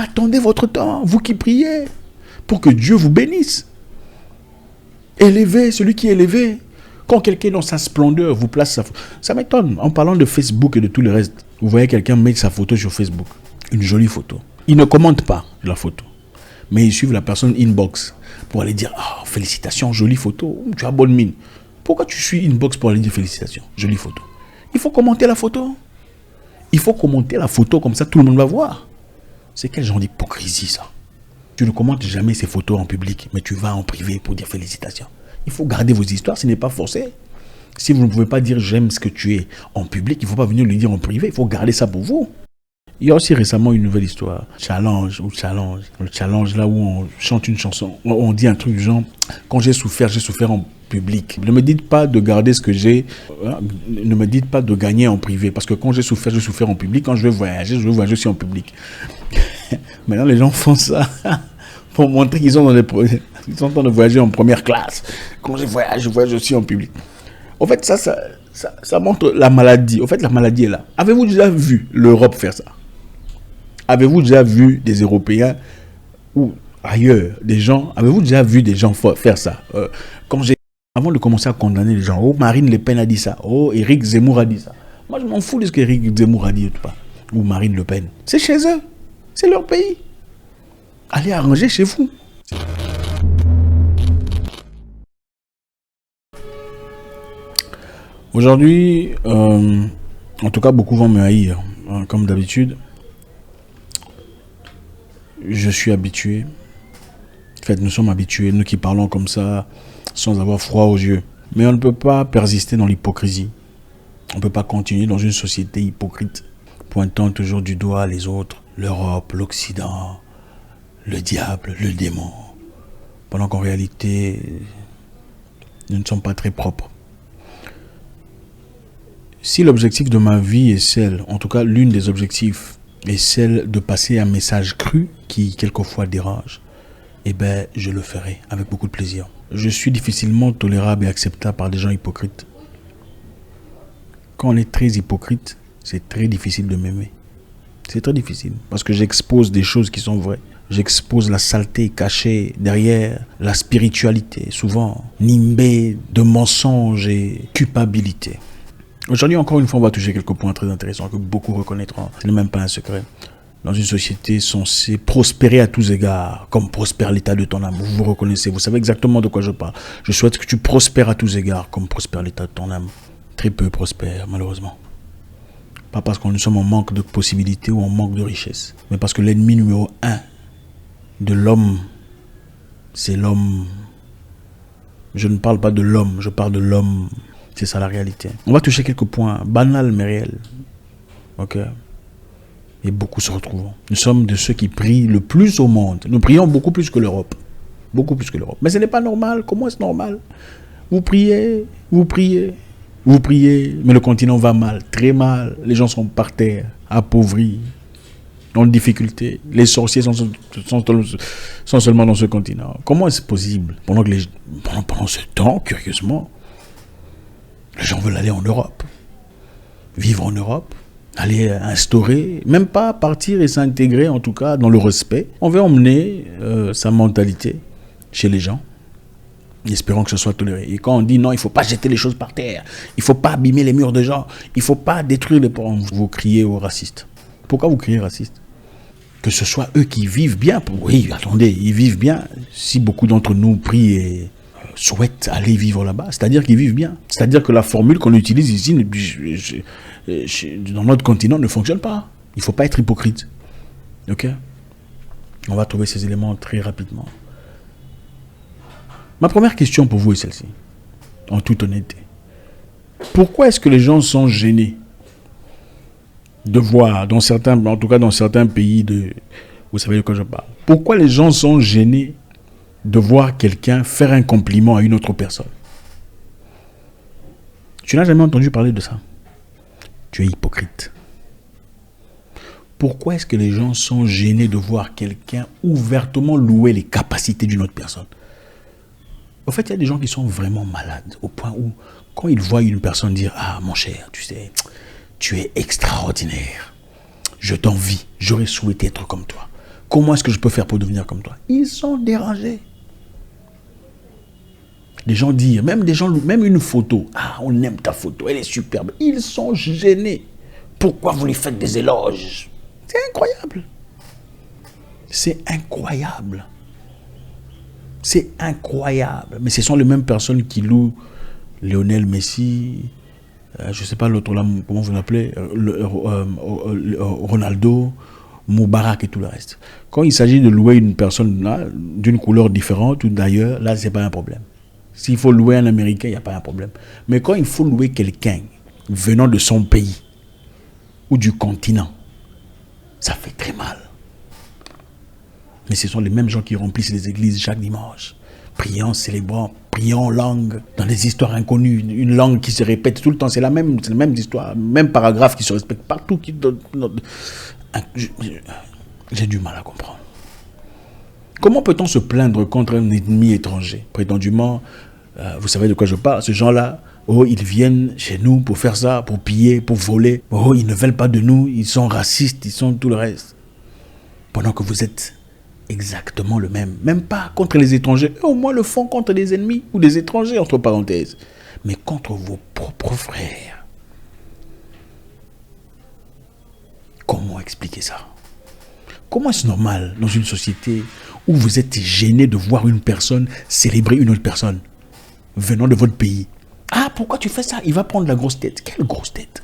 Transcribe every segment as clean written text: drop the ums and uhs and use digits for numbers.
Attendez votre temps, vous qui priez, pour que Dieu vous bénisse. Élevez celui qui est élevé. Quand quelqu'un dans sa splendeur vous place sa photo, ça m'étonne. En parlant de Facebook et de tout le reste, vous voyez quelqu'un mettre sa photo sur Facebook, une jolie photo. Il ne commente pas la photo, mais il suit la personne inbox pour aller dire « félicitations, jolie photo, tu as bonne mine ». Pourquoi tu suis inbox pour aller dire félicitations, jolie photo? Il faut commenter la photo. Il faut commenter la photo, comme ça tout le monde va voir. C'est quel genre d'hypocrisie ça? Tu ne commentes jamais ces photos en public, mais tu vas en privé pour dire félicitations. Il faut garder vos histoires, ce n'est pas forcé. Si vous ne pouvez pas dire j'aime ce que tu es en public, il ne faut pas venir le dire en privé, il faut garder ça pour vous. Il y a aussi récemment une nouvelle histoire, challenge. Le challenge là où on chante une chanson, on dit un truc du genre, quand j'ai souffert en public. Ne me dites pas de garder ce que j'ai, ne me dites pas de gagner en privé, parce que quand j'ai souffert en public, quand je vais voyager aussi en public. Maintenant les gens font ça pour montrer qu'ils sont ils sont en train de voyager en première classe. Quand je voyage aussi en public. En fait, ça montre la maladie. En fait, la maladie est là. Avez-vous déjà vu l'Europe faire ça? Avez-vous déjà vu des Européens ou ailleurs, avez-vous déjà vu des gens faire ça? Avant de commencer à condamner les gens, Marine Le Pen a dit ça, Éric Zemmour a dit ça. Moi, je m'en fous de ce qu'Éric Zemmour a dit ou pas, ou Marine Le Pen. C'est chez eux, c'est leur pays. Allez arranger chez vous. Aujourd'hui, en tout cas, beaucoup vont me haïr, comme d'habitude. Je suis habitué. En fait, nous sommes habitués, nous qui parlons comme ça, sans avoir froid aux yeux. Mais on ne peut pas persister dans l'hypocrisie. On ne peut pas continuer dans une société hypocrite, pointant toujours du doigt les autres, l'Europe, l'Occident, le diable, le démon. Pendant qu'en réalité, nous ne sommes pas très propres. Si l'objectif de ma vie est en tout cas l'une des objectifs, est celle de passer un message cru qui quelquefois dérange, eh bien je le ferai avec beaucoup de plaisir. Je suis difficilement tolérable et acceptable par des gens hypocrites. Quand on est très hypocrite, c'est très difficile de m'aimer. C'est très difficile parce que j'expose des choses qui sont vraies. J'expose la saleté cachée derrière la spiritualité, souvent nimbée de mensonges et culpabilité. Aujourd'hui, encore une fois, on va toucher quelques points très intéressants que beaucoup reconnaîtront. Ce n'est même pas un secret. Dans une société censée prospérer à tous égards, comme prospère l'état de ton âme. Vous vous reconnaissez, vous savez exactement de quoi je parle. Je souhaite que tu prospères à tous égards, comme prospère l'état de ton âme. Très peu prospère, malheureusement. Pas parce que nous sommes en manque de possibilités ou en manque de richesse, mais parce que l'ennemi numéro 1 de l'homme, c'est l'homme. Je ne parle pas de l'homme, je parle de l'homme. C'est ça la réalité. On va toucher quelques points banals mais réels. Ok? Et beaucoup se retrouvent. Nous sommes de ceux qui prient le plus au monde. Nous prions beaucoup plus que l'Europe. Beaucoup plus que l'Europe. Mais ce n'est pas normal. Comment est-ce normal? Vous priez, mais le continent va mal, très mal. Les gens sont par terre, appauvris, en difficulté. Les sorciers sont seulement dans ce continent. Comment est-ce possible? Pendant ce temps, curieusement, les gens veulent aller en Europe, vivre en Europe, aller instaurer, même pas partir et s'intégrer, en tout cas dans le respect. On veut emmener sa mentalité chez les gens, espérant que ce soit toléré. Et quand on dit non, il ne faut pas jeter les choses par terre, il ne faut pas abîmer les murs de gens, il ne faut pas détruire les ports, vous criez aux racistes. Pourquoi vous criez racistes? Que ce soit eux qui vivent bien. Oui, attendez, ils vivent bien. Si beaucoup d'entre nous prient et souhaitent aller vivre là-bas, c'est-à-dire qu'ils vivent bien. C'est-à-dire que la formule qu'on utilise ici, dans notre continent, ne fonctionne pas. Il ne faut pas être hypocrite. Ok? On va trouver ces éléments très rapidement. Ma première question pour vous est celle-ci, en toute honnêteté. Pourquoi est-ce que les gens sont gênés de voir, en tout cas dans certains pays, vous savez de quoi je parle, pourquoi les gens sont gênés de voir quelqu'un faire un compliment à une autre personne? Tu n'as jamais entendu parler de ça. Tu es hypocrite. Pourquoi est-ce que les gens sont gênés de voir quelqu'un ouvertement louer les capacités d'une autre personne? En fait, il y a des gens qui sont vraiment malades, au point où, quand ils voient une personne dire « Ah, mon cher, tu sais, tu es extraordinaire. Je t'envie, j'aurais souhaité être comme toi. » Comment est-ce que je peux faire pour devenir comme toi? Ils sont dérangés. Les gens disent, même une photo. Ah, on aime ta photo, elle est superbe. Ils sont gênés. Pourquoi vous lui faites des éloges? C'est incroyable. C'est incroyable. C'est incroyable. Mais ce sont les mêmes personnes qui louent Lionel Messi, je ne sais pas l'autre là, comment vous l'appelez, Ronaldo, Moubarak et tout le reste. Quand il s'agit de louer une personne là, d'une couleur différente ou d'ailleurs, là, ce n'est pas un problème. S'il faut louer un Américain, il n'y a pas un problème. Mais quand il faut louer quelqu'un venant de son pays ou du continent, ça fait très mal. Mais ce sont les mêmes gens qui remplissent les églises chaque dimanche, priant, célébrant, priant en langue, dans des histoires inconnues, une langue qui se répète tout le temps. C'est la même histoire, même paragraphe qui se respecte partout. J'ai du mal à comprendre. Comment peut-on se plaindre contre un ennemi étranger? Prétendument, vous savez de quoi je parle, ces gens-là, oh, ils viennent chez nous pour faire ça, pour piller, pour voler. Oh, ils ne veulent pas de nous, ils sont racistes, ils sont tout le reste. Pendant que vous êtes exactement le même. Même pas contre les étrangers. Eux, au moins le font contre des ennemis ou des étrangers, entre parenthèses. Mais contre vos propres frères. Comment expliquer ça? Comment est-ce normal dans une société où vous êtes gêné de voir une personne célébrer une autre personne venant de votre pays? Ah, pourquoi tu fais ça? Il va prendre la grosse tête. Quelle grosse tête?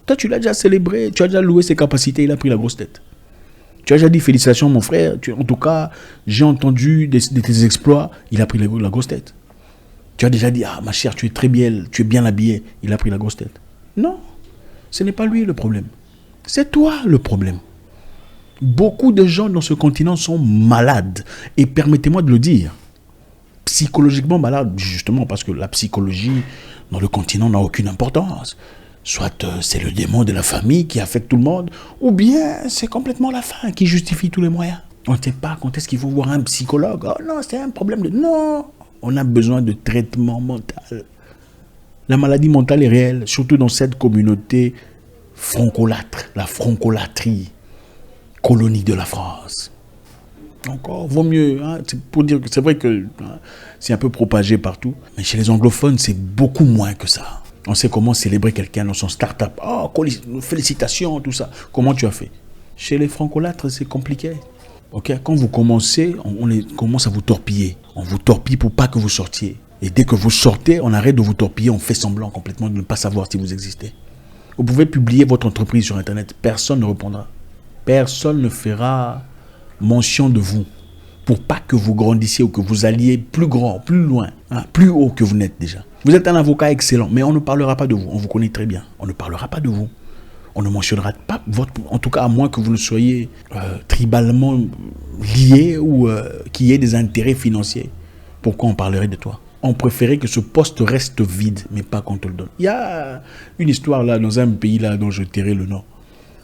Toi, tu l'as déjà célébré, tu as déjà loué ses capacités, il a pris la grosse tête. Tu as déjà dit félicitations mon frère, en tout cas, j'ai entendu de tes exploits, il a pris la grosse tête. Tu as déjà dit, ah ma chère, tu es très belle, tu es bien habillée, il a pris la grosse tête. Non, ce n'est pas lui le problème. C'est toi le problème. Beaucoup de gens dans ce continent sont malades. Et permettez-moi de le dire, psychologiquement malades, justement parce que la psychologie dans le continent n'a aucune importance. Soit c'est le démon de la famille qui affecte tout le monde, ou bien c'est complètement la fin qui justifie tous les moyens. On ne sait pas quand est-ce qu'il faut voir un psychologue. Oh non, c'est un problème de... Non, on a besoin de traitement mental. La maladie mentale est réelle, surtout dans cette communauté francolâtre, la francolatrie, colonie de la France. Encore, vaut mieux, hein, c'est pour dire que c'est vrai que hein, c'est un peu propagé partout, mais chez les anglophones, c'est beaucoup moins que ça. On sait comment célébrer quelqu'un dans son start-up. Oh, félicitations, tout ça. Comment tu as fait? Chez les francolâtres, c'est compliqué. Ok, quand vous commencez, on commence à vous torpiller. On vous torpille pour pas que vous sortiez. Et dès que vous sortez, on arrête de vous torpiller, on fait semblant complètement de ne pas savoir si vous existez. Vous pouvez publier votre entreprise sur Internet. Personne ne répondra. Personne ne fera mention de vous pour pas que vous grandissiez ou que vous alliez plus grand, plus loin, hein, plus haut que vous n'êtes déjà. Vous êtes un avocat excellent, mais on ne parlera pas de vous. On vous connaît très bien. On ne parlera pas de vous. On ne mentionnera pas votre... En tout cas, à moins que vous ne soyez tribalement lié ou qu'il y ait des intérêts financiers. Pourquoi on parlerait de toi? On préférait que ce poste reste vide, mais pas qu'on te le donne. Il y a une histoire là, dans un pays là dont je tairai le nom.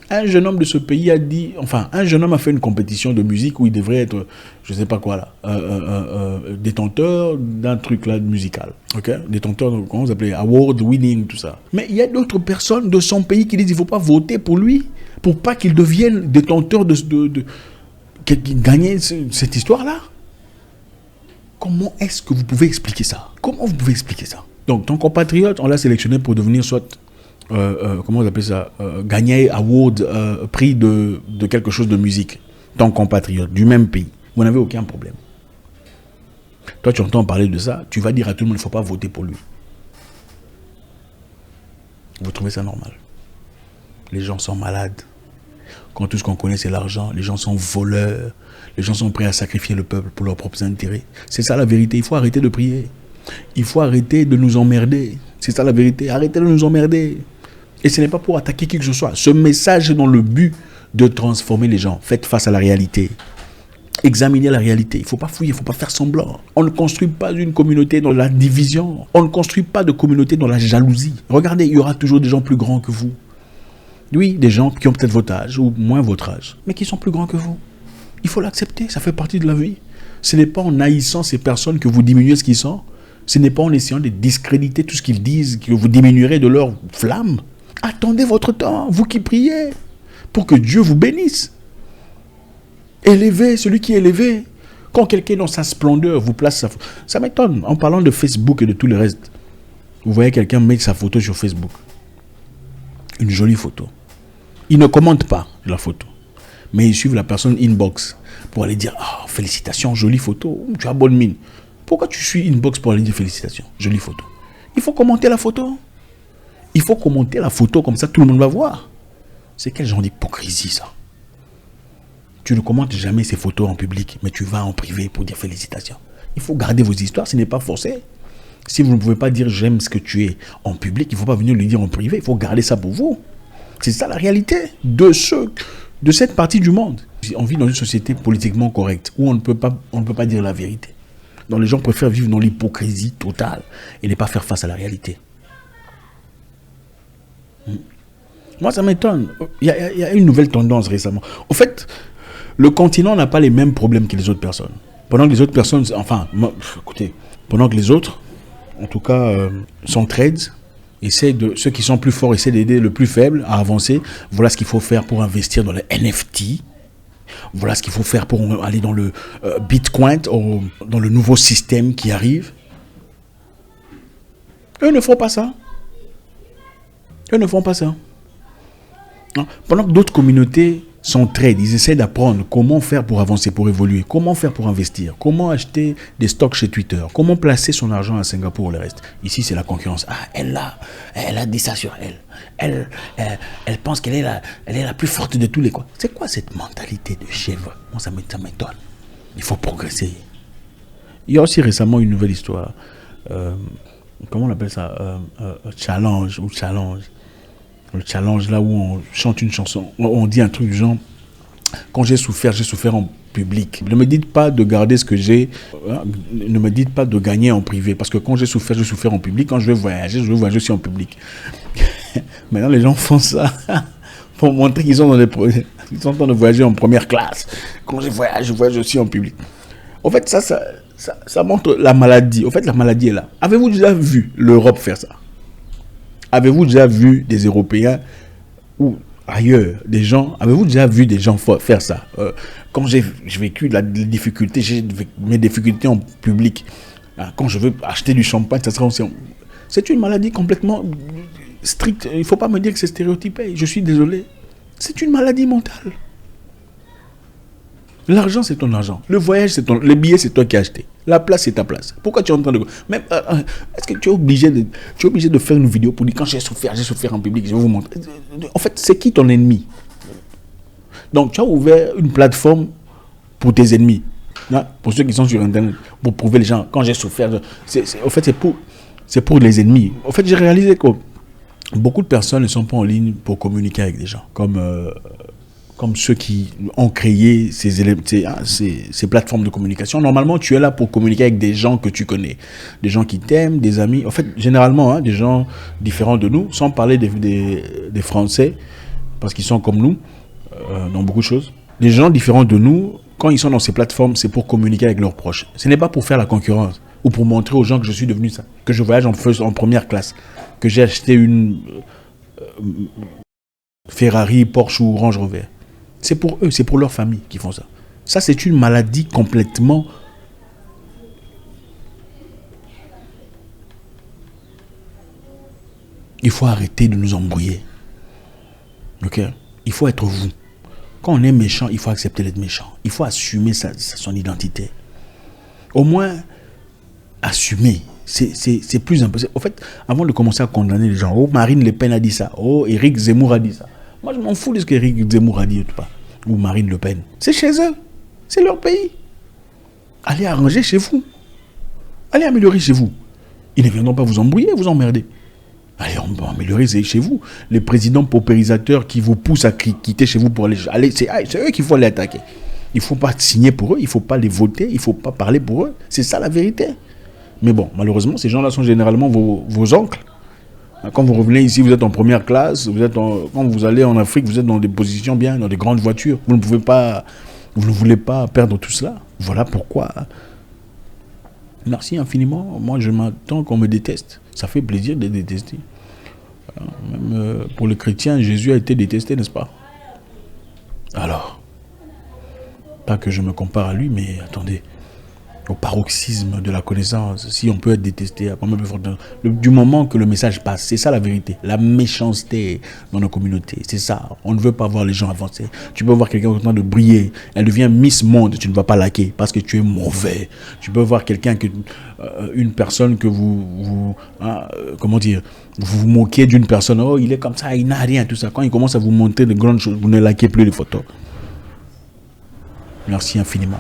Un jeune homme de ce pays a dit, enfin, un jeune homme a fait une compétition de musique où il devrait être, je sais pas quoi là, détenteur d'un truc là musical, ok, détenteur, comment vous appelez, award winning, tout ça. Mais il y a d'autres personnes de son pays qui disent il faut pas voter pour lui, pour pas qu'il devienne détenteur de gagner cette histoire là. Comment est-ce que vous pouvez expliquer ça? Comment vous pouvez expliquer ça? Donc ton compatriote, on l'a sélectionné pour devenir soit comment vous appelez ça, gagner award, prix de quelque chose de musique, ton compatriote du même pays, vous n'avez aucun problème. Toi tu entends parler de ça, tu vas dire à tout le monde il ne faut pas voter pour lui. Vous trouvez ça normal? Les gens sont malades. Quand tout ce qu'on connaît c'est l'argent, les gens sont voleurs, les gens sont prêts à sacrifier le peuple pour leurs propres intérêts. C'est ça la vérité, il faut arrêter de prier. Il faut arrêter de nous emmerder. C'est ça la vérité, arrêtez de nous emmerder. Et ce n'est pas pour attaquer qui que ce soit. Ce message est dans le but de transformer les gens. Faites face à la réalité. Examinez la réalité. Il ne faut pas fouiller, il ne faut pas faire semblant. On ne construit pas une communauté dans la division. On ne construit pas de communauté dans la jalousie. Regardez, il y aura toujours des gens plus grands que vous. Oui, des gens qui ont peut-être votre âge ou moins votre âge, mais qui sont plus grands que vous. Il faut l'accepter, ça fait partie de la vie. Ce n'est pas en haïssant ces personnes que vous diminuez ce qu'ils sont. Ce n'est pas en essayant de discréditer tout ce qu'ils disent que vous diminuerez de leur flamme. Attendez votre temps, vous qui priez, pour que Dieu vous bénisse. Élevé, celui qui est élevé. Quand quelqu'un dans sa splendeur vous place sa photo. Ça m'étonne. En parlant de Facebook et de tout le reste, vous voyez quelqu'un mettre sa photo sur Facebook. Une jolie photo. Il ne commente pas la photo. Mais il suit la personne inbox pour aller dire « félicitations, jolie photo. Tu as bonne mine. » Pourquoi tu suis inbox pour aller dire félicitations, jolie photo? Il faut commenter la photo. Il faut commenter la photo comme ça tout le monde va voir. C'est quel genre d'hypocrisie ça? Tu ne commentes jamais ces photos en public, mais tu vas en privé pour dire félicitations. Il faut garder vos histoires, ce n'est pas forcé. Si vous ne pouvez pas dire j'aime ce que tu es en public, il ne faut pas venir le dire en privé, il faut garder ça pour vous. C'est ça la réalité de cette partie du monde. On vit dans une société politiquement correcte où on ne peut pas dire la vérité. Donc les gens préfèrent vivre dans l'hypocrisie totale et ne pas faire face à la réalité. Moi, ça m'étonne. Il y a une nouvelle tendance récemment. Au fait, le continent n'a pas les mêmes problèmes que les autres personnes. Pendant que les autres personnes, écoutez, pendant que les autres, en tout cas, s'entraident, ceux qui sont plus forts essaient d'aider le plus faible à avancer. Voilà ce qu'il faut faire pour investir dans les NFT. Voilà ce qu'il faut faire pour aller dans le Bitcoin, dans le nouveau système qui arrive. Eux ne font pas ça. Eux ne font pas ça. Pendant que d'autres communautés s'entraident, ils essaient d'apprendre comment faire pour avancer, pour évoluer, comment faire pour investir, comment acheter des stocks chez Twitter, comment placer son argent à Singapour ou le reste. Ici, c'est la concurrence. Elle a dit ça sur elle. Elle pense qu'elle est la plus forte de tous les quoi. C'est quoi cette mentalité de chèvre? Moi, ça m'étonne. Il faut progresser. Il y a aussi récemment une nouvelle histoire. Comment on appelle ça? Challenge. Le challenge là où on chante une chanson, on dit un truc du genre quand j'ai souffert en public. Ne me dites pas de garder ce que j'ai, ne me dites pas de gagner en privé, parce que quand j'ai souffert en public. Quand je vais voyager aussi en public. Maintenant les gens font ça pour montrer qu'ils sont ils sont en train de voyager en première classe. Quand je voyage aussi en public. En fait ça montre la maladie. En fait la maladie est là. Avez-vous déjà vu l'Europe faire ça? Avez-vous déjà vu des Européens ou ailleurs, avez-vous déjà vu des gens faire ça? Quand j'ai vécu la difficulté, mes difficultés en public, quand je veux acheter du champagne, ça sera aussi... C'est une maladie complètement stricte. Il ne faut pas me dire que c'est stéréotypé. Je suis désolé. C'est une maladie mentale. L'argent, c'est ton argent. Le voyage, le billet, c'est toi qui as acheté. La place, c'est ta place. Pourquoi tu es en train de... Même, est-ce que tu es obligé de faire une vidéo pour dire quand j'ai souffert en public, je vais vous montrer. En fait, c'est qui ton ennemi? Donc, tu as ouvert une plateforme pour tes ennemis. Pour ceux qui sont sur Internet, pour prouver les gens, quand j'ai souffert... En fait, c'est pour les ennemis. En fait, j'ai réalisé que beaucoup de personnes ne sont pas en ligne pour communiquer avec des gens. Comme ceux qui ont créé ces plateformes de communication. Normalement, tu es là pour communiquer avec des gens que tu connais. Des gens qui t'aiment, des amis. En fait, généralement, des gens différents de nous, sans parler des Français, parce qu'ils sont comme nous, dans beaucoup de choses. Des gens différents de nous, quand ils sont dans ces plateformes, c'est pour communiquer avec leurs proches. Ce n'est pas pour faire la concurrence, ou pour montrer aux gens que je suis devenu ça, que je voyage en première classe, que j'ai acheté une Ferrari, Porsche ou Range Rover. C'est pour eux, c'est pour leur famille qui font ça. Ça, c'est une maladie complètement... Il faut arrêter de nous embrouiller. Ok? Il faut être vous. Quand on est méchant, il faut accepter d'être méchant. Il faut assumer son identité. Au moins, assumer. C'est plus important. En fait, avant de commencer à condamner les gens, Marine Le Pen a dit ça. Éric Zemmour a dit ça. Moi, je m'en fous de ce qu'Éric Zemmour a dit ou pas. Ou Marine Le Pen. C'est chez eux. C'est leur pays. Allez arranger chez vous. Allez améliorer chez vous. Ils ne viendront pas vous embrouiller, vous emmerder. Allez, on va améliorer chez vous. Les présidents paupérisateurs qui vous poussent à quitter chez vous pour aller... C'est eux qu'il faut aller attaquer. Il ne faut pas signer pour eux, il ne faut pas les voter, il ne faut pas parler pour eux. C'est ça la vérité. Mais bon, malheureusement, ces gens-là sont généralement vos oncles. Quand vous revenez ici, vous êtes en première classe, quand vous allez en Afrique, vous êtes dans des positions bien, dans des grandes voitures. Vous ne voulez pas perdre tout cela. Voilà pourquoi. Merci infiniment. Moi, je m'attends qu'on me déteste. Ça fait plaisir de détester. Même pour les chrétiens, Jésus a été détesté, n'est-ce pas? Alors, Pas que je me compare à lui, mais attendez. Au paroxysme de la connaissance, si on peut être détesté, du moment que le message passe, c'est ça la vérité. La méchanceté dans nos communautés, c'est ça. On ne veut pas voir les gens avancer. Tu peux voir quelqu'un en train de briller, elle devient Miss Monde, tu ne vas pas liker parce que tu es mauvais. Tu peux voir quelqu'un une personne que comment dire, vous vous moquez d'une personne, oh il est comme ça, il n'a rien, tout ça. Quand il commence à vous montrer de grandes choses, vous ne likez plus les photos. Merci infiniment.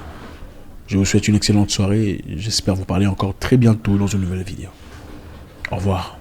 Je vous souhaite une excellente soirée. J'espère vous parler encore très bientôt dans une nouvelle vidéo. Au revoir.